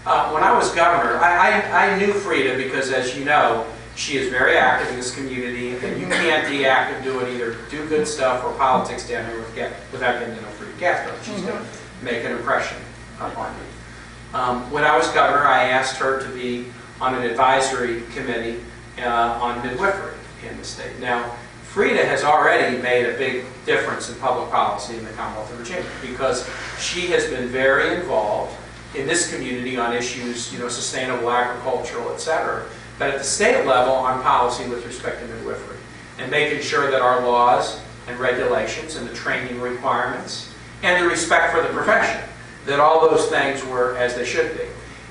When I was governor, I knew Freeda because, as you know, she is very active in this community, and you can't be active doing either do good stuff or politics down here without getting to know Freeda Cathcart. She's going to make an impression upon me. When I was governor, I asked her to be on an advisory committee on midwifery in the state. Now, Freeda has already made a big difference in public policy in the Commonwealth of Virginia because she has been very involved in this community on issues, sustainable agricultural, etc., but at the state level on policy with respect to midwifery and making sure that our laws and regulations and the training requirements and the respect for the profession, that all those things were as they should be.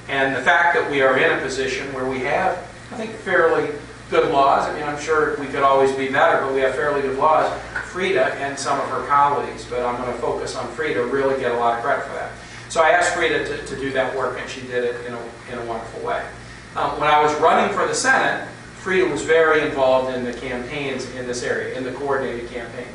And the fact that we are in a position where we have, I think, fairly good laws. I mean, I'm sure we could always be better, but we have fairly good laws. Freeda and some of her colleagues, but I'm going to focus on Freeda, really get a lot of credit for that. So I asked Freeda to do that work, and she did it in a wonderful way. When I was running for the Senate, Freeda was very involved in the campaigns in this area, in the coordinated campaign.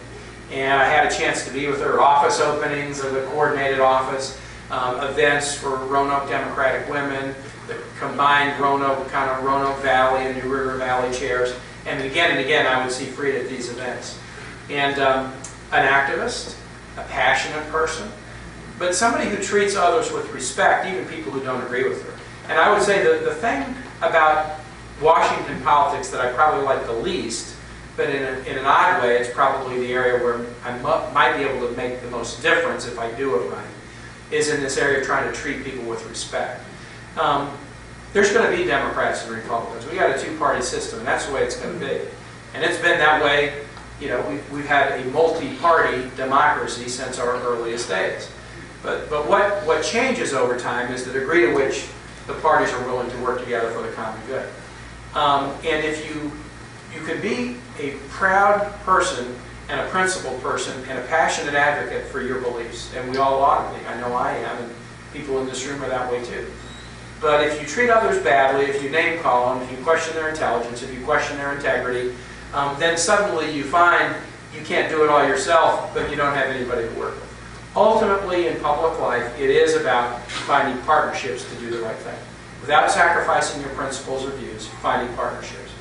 And I had a chance to be with her at office openings of the coordinated office, events for Roanoke Democratic women, the combined Roanoke Valley and New River Valley chairs. And again, I would see Freeda at these events. And an activist, a passionate person, but somebody who treats others with respect, even people who don't agree with her. And I would say the thing about Washington politics that I probably like the least, but in an odd way, it's probably the area where I might be able to make the most difference if I do it right, is in this area of trying to treat people with respect. There's going to be Democrats and Republicans. We got a two-party system, and that's the way it's going to be. And it's been that way, we've had a multi-party democracy since our earliest days. But what changes over time is the degree to which the parties are willing to work together for the common good. And if you can be a proud person and a principled person and a passionate advocate for your beliefs, and we all ought to be. I know I am, and people in this room are that way too. But if you treat others badly, if you name call them, if you question their intelligence, if you question their integrity, then suddenly you find you can't do it all yourself, but you don't have anybody to work with. Ultimately, in public life, it is about finding partnerships to do the right thing. Without sacrificing your principles or views, finding partnerships.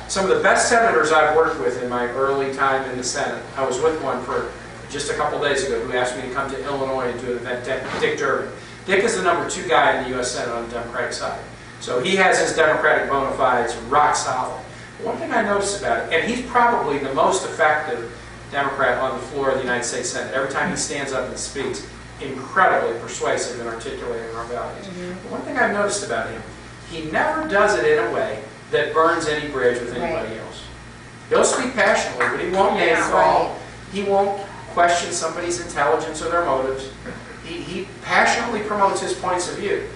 Some of the best senators I've worked with in my early time in the Senate, I was with one for just a couple days ago who asked me to come to Illinois and do an event, Dick Durbin. Dick is the #2 guy in the U.S. Senate on the Democratic side. So he has his Democratic bona fides rock solid. One thing I noticed about it, and he's probably the most effective Democrat on the floor of the United States Senate. Every time he stands up and speaks, incredibly persuasive in articulating our values. But one thing I've noticed about him, he never does it in a way that burns any bridge with anybody else. He'll speak passionately, but he won't name call. He won't question somebody's intelligence or their motives. He passionately promotes his points of view,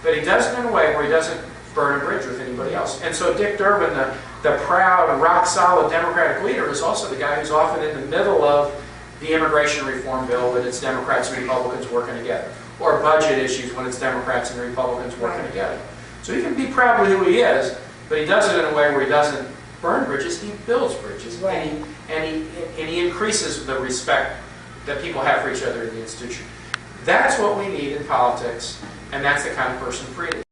but he does it in a way where he doesn't burn a bridge with anybody else. And so Dick Durbin, the proud, rock-solid Democratic leader, is also the guy who's often in the middle of the immigration reform bill when it's Democrats and Republicans working together, or budget issues when it's Democrats and Republicans working together. So he can be proud of who he is, but he does it in a way where he doesn't burn bridges, he builds bridges. Right. And he increases the respect that people have for each other in the institution. That's what we need in politics, and that's the kind of person Freeda is.